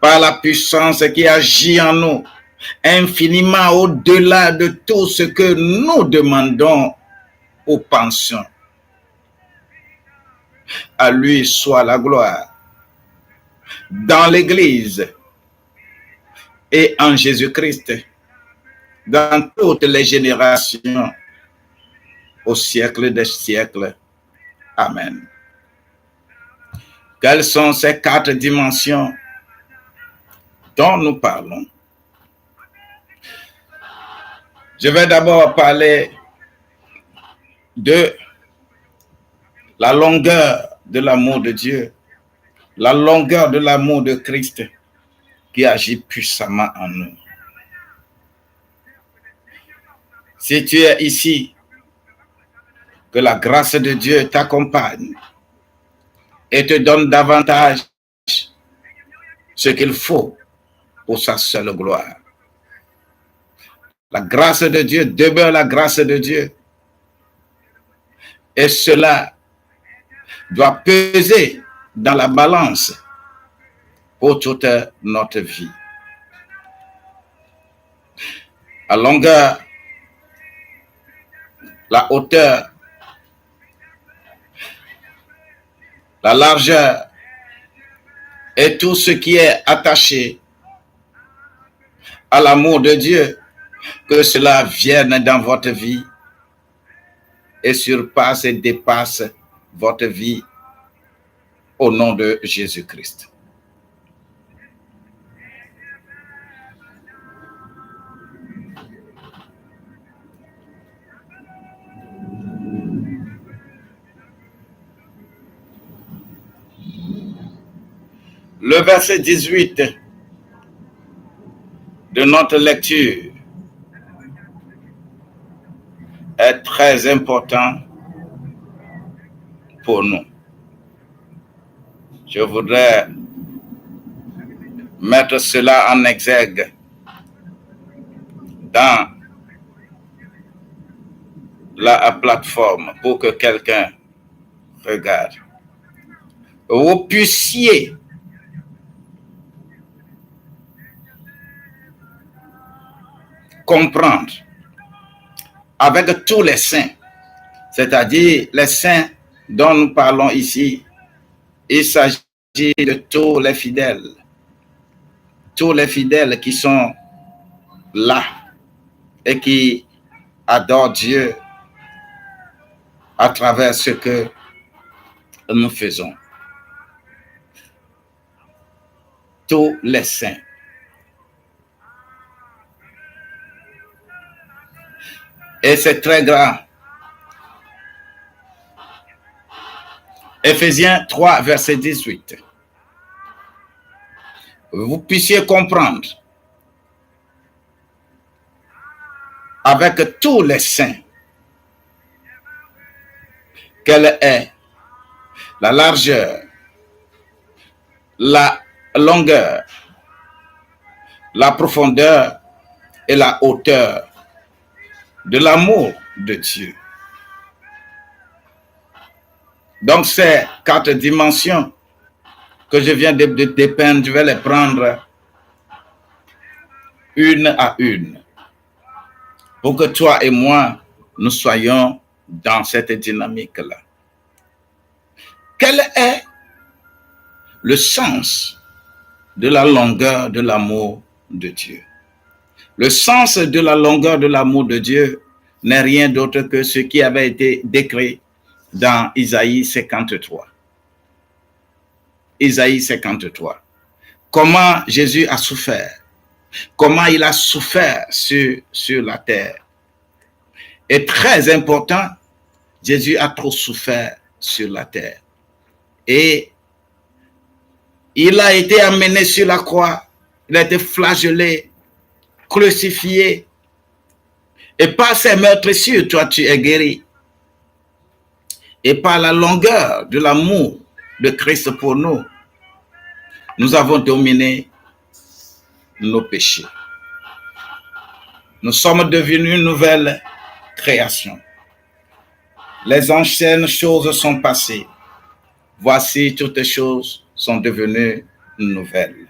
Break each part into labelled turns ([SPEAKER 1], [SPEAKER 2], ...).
[SPEAKER 1] par la puissance qui agit en nous, infiniment au-delà de tout ce que nous demandons ou pensons. À lui soit la gloire dans l'Église et en Jésus-Christ, dans toutes les générations, au siècle des siècles. Amen. Quelles sont ces 4 dimensions dont nous parlons? Je vais d'abord parler de la longueur de l'amour de Dieu, la longueur de l'amour de Christ qui agit puissamment en nous. Si tu es ici, que la grâce de Dieu t'accompagne et te donne davantage ce qu'il faut pour sa seule gloire. La grâce de Dieu demeure la grâce de Dieu. Et cela doit peser dans la balance pour toute notre vie. La longueur, la hauteur, la largeur et tout ce qui est attaché à l'amour de Dieu, que cela vienne dans votre vie et surpasse et dépasse votre vie au nom de Jésus-Christ. Le verset 18 de notre lecture est très important pour nous. Je voudrais mettre cela en exergue dans la plateforme pour que quelqu'un regarde. Vous puissiez comprendre avec tous les saints, c'est-à-dire les saints dont nous parlons ici. Il s'agit de tous les fidèles qui sont là et qui adorent Dieu à travers ce que nous faisons. Tous les saints. Et c'est très grand. Éphésiens 3, verset 18. Vous puissiez comprendre avec tous les saints quelle est la largeur, la longueur, la profondeur et la hauteur de l'amour de Dieu. Donc ces 4 dimensions que je viens de dépeindre, je vais les prendre une à une pour que toi et moi, nous soyons dans cette dynamique-là. Quel est le sens de la longueur de l'amour de Dieu? Le sens de la longueur de l'amour de Dieu n'est rien d'autre que ce qui avait été décrit dans Isaïe 53. Isaïe 53. Comment Jésus a souffert. Comment il a souffert sur la terre. Et très important, Jésus a trop souffert sur la terre. Et il a été amené sur la croix. Il a été flagellé, crucifié. Et par ces meurtrissures, toi, tu es guéri. Et par la longueur de l'amour de Christ pour nous, nous avons dominé nos péchés. Nous sommes devenus une nouvelle création. Les anciennes choses sont passées. Voici, toutes les choses sont devenues nouvelles.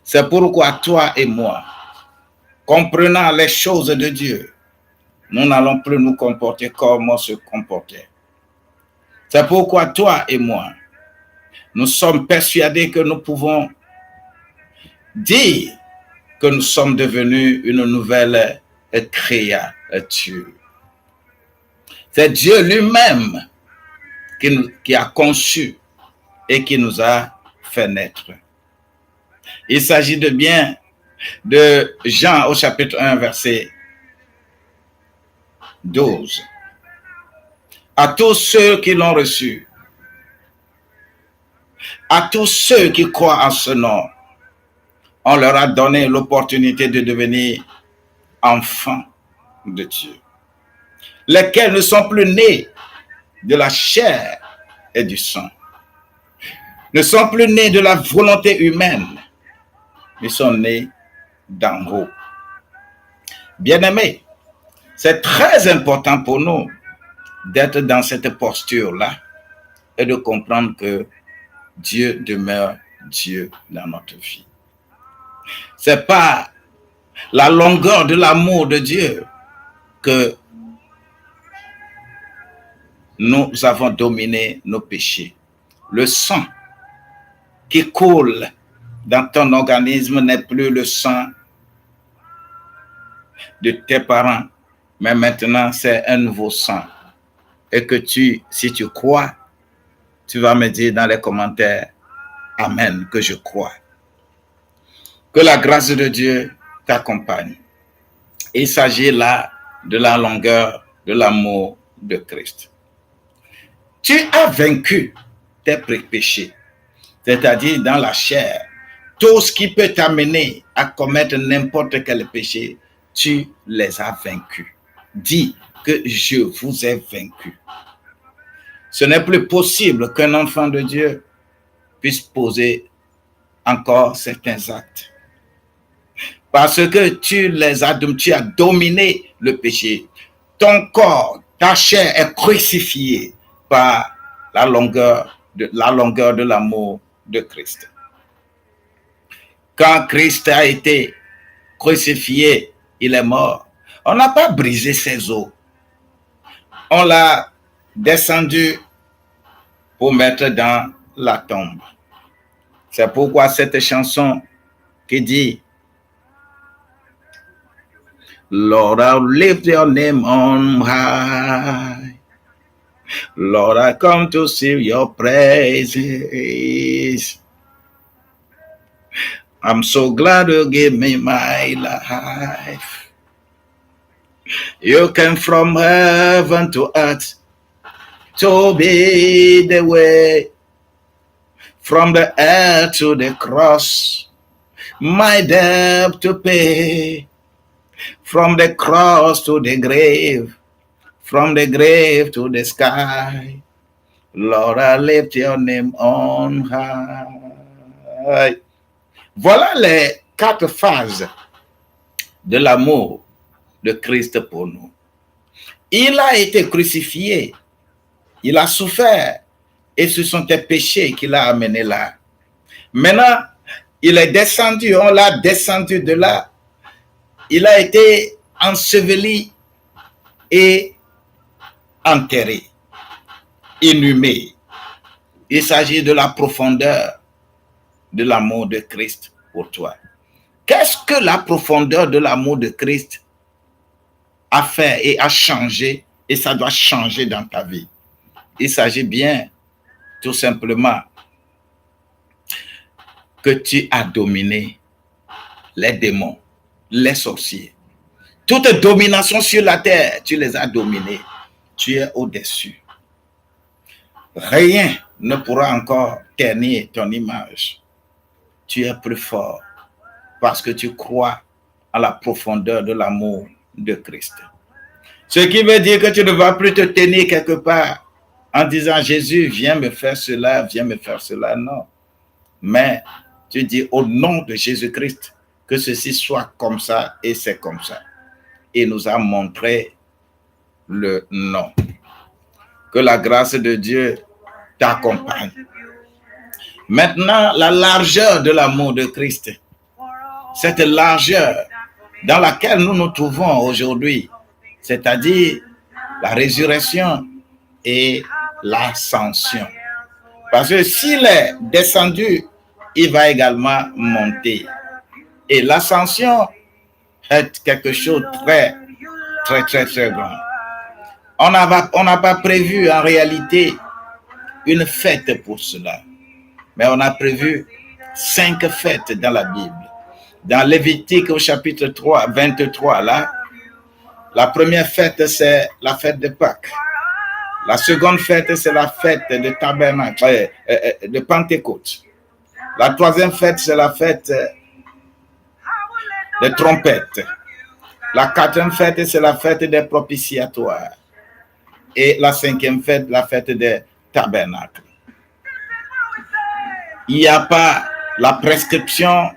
[SPEAKER 1] C'est pourquoi toi et moi, comprenant les choses de Dieu, nous n'allons plus nous comporter comme on se comportait. C'est pourquoi toi et moi, nous sommes persuadés que nous pouvons dire que nous sommes devenus une nouvelle créature. C'est Dieu lui-même qui a conçu et qui nous a fait naître. Il s'agit de Jean au chapitre 1, verset 12. À tous ceux qui l'ont reçu, à tous ceux qui croient en ce nom, on leur a donné l'opportunité de devenir enfants de Dieu, lesquels ne sont plus nés de la chair et du sang, ne sont plus nés de la volonté humaine, mais sont nés d'en haut. Bien-aimés, c'est très important pour nous d'être dans cette posture-là et de comprendre que Dieu demeure Dieu dans notre vie. C'est pas la longueur de l'amour de Dieu que nous avons dominé nos péchés. Le sang qui coule dans ton organisme n'est plus le sang de tes parents, mais maintenant c'est un nouveau sang. Et que si tu crois, tu vas me dire dans les commentaires, Amen, que je crois. Que la grâce de Dieu t'accompagne. Il s'agit là de la longueur de l'amour de Christ. Tu as vaincu tes péchés, c'est-à-dire dans la chair. Tout ce qui peut t'amener à commettre n'importe quel péché, tu les as vaincus. Dis que je vous ai vaincus. Ce n'est plus possible qu'un enfant de Dieu puisse poser encore certains actes. Parce que tu as dominé le péché. Ton corps, ta chair est crucifiée par la longueur de l'amour de Christ. Quand Christ a été crucifié, il est mort. On n'a pas brisé ses os. On l'a descendu pour mettre dans la tombe. C'est pourquoi cette chanson qui dit Lord, I lift your name on high. Lord, I come to sing your praises. I'm so glad you gave me my life. You came from heaven to earth to be the way. From the earth to the cross, my debt to pay. From the cross to the grave, from the grave to the sky, Lord, I lift your name on high. Voilà les 4 phases de l'amour de Christ pour nous. Il a été crucifié, il a souffert, et ce sont tes péchés qui l'ont amené là. Maintenant, il est descendu, on l'a descendu de là. Il a été enseveli et enterré, inhumé. Il s'agit de la profondeur de l'amour de Christ pour toi. Qu'est-ce que la profondeur de l'amour de Christ a fait et a changé, et ça doit changer dans ta vie? Il s'agit bien, tout simplement, que tu as dominé les démons, les sorciers. Toute domination sur la terre, tu les as dominés. Tu es au-dessus. Rien ne pourra encore ternir ton image. Tu es plus fort parce que tu crois à la profondeur de l'amour de Christ. Ce qui veut dire que tu ne vas plus te tenir quelque part en disant Jésus, viens me faire cela, viens me faire cela. Non. Mais tu dis au nom de Jésus-Christ que ceci soit comme ça et c'est comme ça. Il nous a montré le nom. Que la grâce de Dieu t'accompagne. Maintenant, la largeur de l'amour de Christ. cette largeur dans laquelle nous nous trouvons aujourd'hui, c'est-à-dire la résurrection et l'ascension. Parce que s'il est descendu, il va également monter. Et l'ascension est quelque chose de très grand. On n'a pas prévu en réalité une fête pour cela. Mais on a prévu 5 fêtes dans la Bible. Dans Lévitique au chapitre 3, 23, là, la première fête, c'est la fête de Pâques. La seconde fête, c'est la fête de Tabernacle, de Pentecôte. La troisième fête, c'est la fête des trompettes. La quatrième fête, c'est la fête des propitiatoires. Et la cinquième fête, la fête des tabernacles. Il n'y a pas la prescription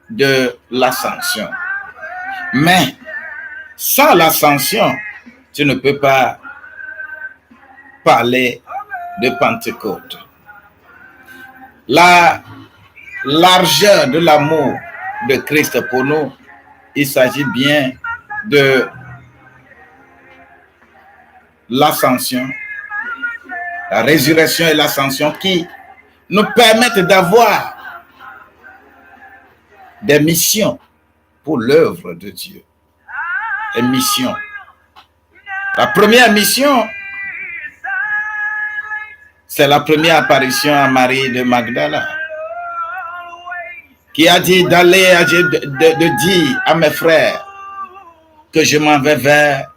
[SPEAKER 1] de l'ascension. Mais sans l'ascension, tu ne peux pas parler de Pentecôte. La largeur de l'amour de Christ pour nous, il s'agit bien de l'ascension, la résurrection et l'ascension qui nous permettent d'avoir des missions pour l'œuvre de Dieu. Des missions. La première mission, c'est la première apparition à Marie de Magdala, qui a dit d'aller, de dire à mes frères que je m'en vais vers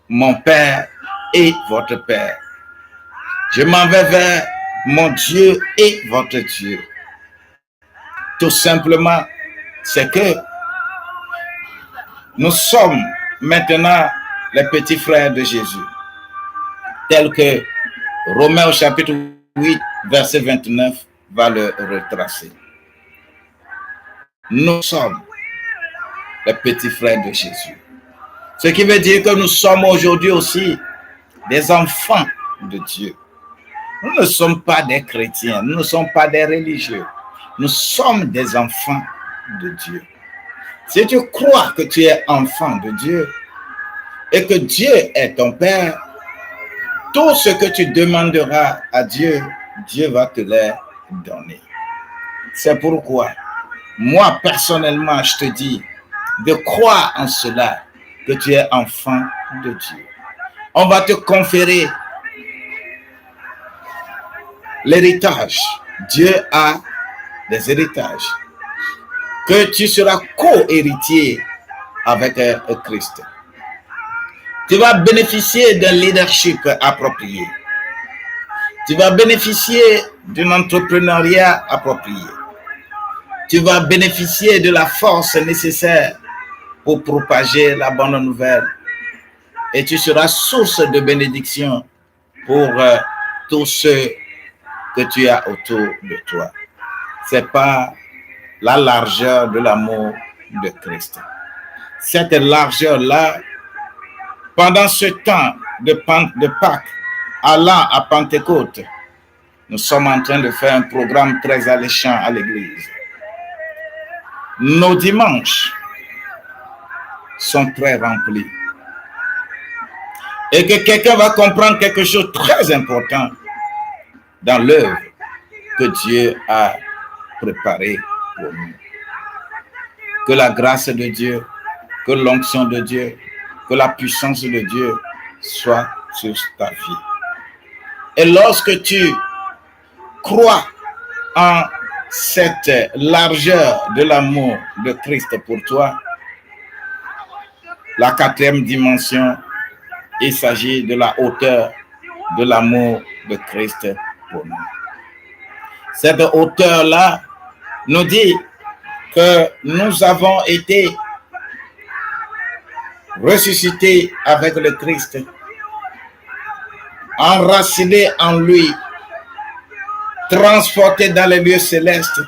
[SPEAKER 1] mon Père et votre Père. Je m'en vais vers mon Dieu et votre Dieu. Tout simplement, c'est que nous sommes maintenant les petits frères de Jésus, tels que Romains au chapitre 8, verset 29 va le retracer. Nous sommes les petits frères de Jésus. Ce qui veut dire que nous sommes aujourd'hui aussi des enfants de Dieu. Nous ne sommes pas des chrétiens, nous ne sommes pas des religieux. Nous sommes des enfants de Dieu. Si tu crois que tu es enfant de Dieu et que Dieu est ton Père, tout ce que tu demanderas à Dieu, Dieu va te les donner. C'est pourquoi, moi personnellement, je te dis de croire en cela, que tu es enfant de Dieu. On va te conférer l'héritage. Dieu a des héritages. Que tu seras co-héritier avec Christ. Tu vas bénéficier d'un leadership approprié. Tu vas bénéficier d'un entrepreneuriat approprié. Tu vas bénéficier de la force nécessaire pour propager la bonne nouvelle. Et tu seras source de bénédiction pour tous ceux que tu as autour de toi. C'est pas la largeur de l'amour de Christ. Cette largeur-là, pendant ce temps de Pâques, allant à Pentecôte, nous sommes en train de faire un programme très alléchant à l'église. Nos dimanches sont très remplis. Et que quelqu'un va comprendre quelque chose de très important dans l'œuvre que Dieu a préparée pour nous. Que la grâce de Dieu, que l'onction de Dieu, que la puissance de Dieu soit sur ta vie. Et lorsque tu crois en cette largeur de l'amour de Christ pour toi, la quatrième dimension, il s'agit de la hauteur de l'amour de Christ pour nous. Cette hauteur-là nous dit que nous avons été ressuscités avec le Christ, enracinés en lui, transportés dans les lieux célestes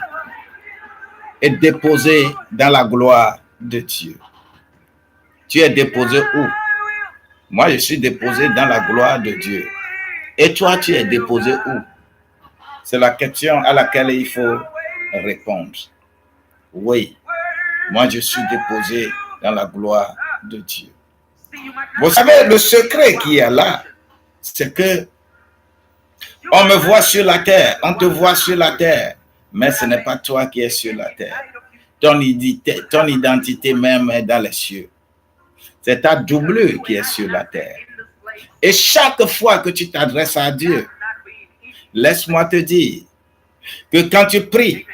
[SPEAKER 1] et déposés dans la gloire de Dieu. Tu es déposé où? Moi, je suis déposé dans la gloire de Dieu. Et toi, tu es déposé où? C'est la question à laquelle il faut répondre. Oui, moi je suis déposé dans la gloire de Dieu. Vous savez, le secret qui est là, c'est que on me voit sur la terre, on te voit sur la terre, mais ce n'est pas toi qui es sur la terre. Ton identité même est dans les cieux. C'est ta doublure qui est sur la terre. Et chaque fois que tu t'adresses à Dieu, laisse-moi te dire que quand tu pries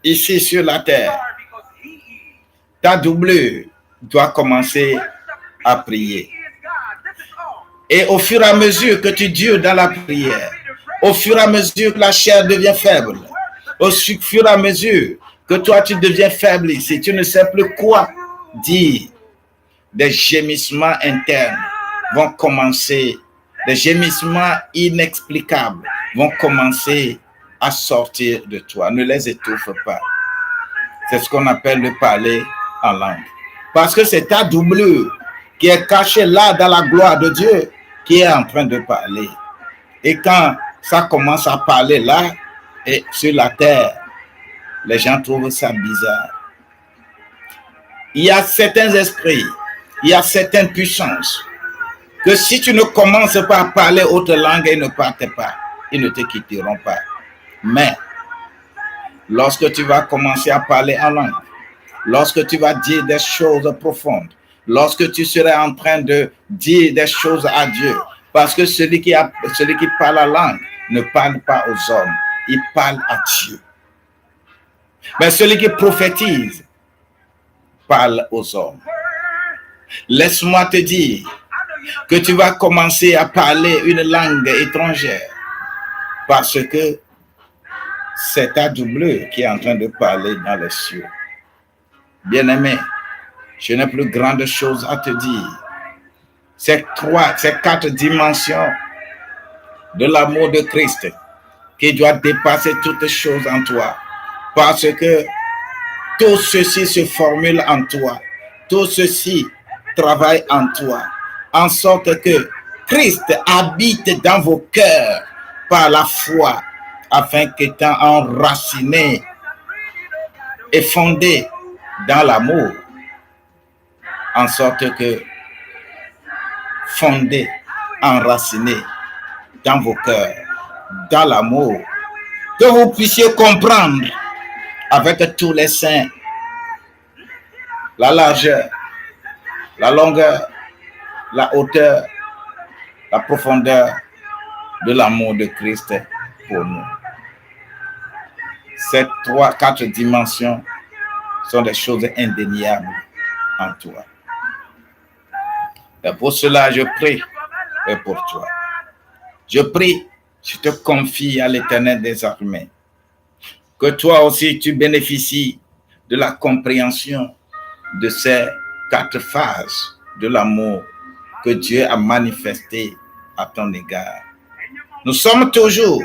[SPEAKER 1] ici sur la terre, ta doublure doit commencer à prier. Et au fur et à mesure que tu dures dans la prière, au fur et à mesure que la chair devient faible, au fur et à mesure que toi tu deviens faible ici, tu ne sais plus quoi dire, des gémissements internes vont commencer, des gémissements inexplicables vont commencer à sortir de toi. Ne les étouffe pas. C'est ce qu'on appelle le parler en langue. Parce que c'est ta doublure qui est cachée là dans la gloire de Dieu qui est en train de parler. Et quand ça commence à parler là, et sur la terre, les gens trouvent ça bizarre. Il y a certains esprits, il y a certaines puissances, que si tu ne commences pas à parler autre langue, ils ne partent pas, ils ne te quitteront pas. Mais, lorsque tu vas commencer à parler en langue, lorsque tu vas dire des choses profondes, lorsque tu seras en train de dire des choses à Dieu, parce que celui qui parle la langue ne parle pas aux hommes, il parle à Dieu. Mais celui qui prophétise parle aux hommes. Laisse-moi te dire que tu vas commencer à parler une langue étrangère parce que c'est ta doublure qui est en train de parler dans les cieux. Bien-aimé, je n'ai plus grande chose à te dire. Ces quatre dimensions de l'amour de Christ qui doit dépasser toutes choses en toi. Parce que tout ceci se formule en toi. Tout ceci travaille en toi. En sorte que Christ habite dans vos cœurs par la foi, afin qu'étant enraciné et fondé dans l'amour, en sorte que fondé, enraciné dans vos cœurs, dans l'amour, que vous puissiez comprendre avec tous les saints la largeur, la longueur, la hauteur, la profondeur de l'amour de Christ pour nous. Ces quatre dimensions sont des choses indéniables en toi. Et pour cela, je prie pour toi. Je prie, je te confie à l'Éternel des armées, que toi aussi tu bénéficies de la compréhension de ces quatre phases de l'amour que Dieu a manifesté à ton égard. Nous sommes toujours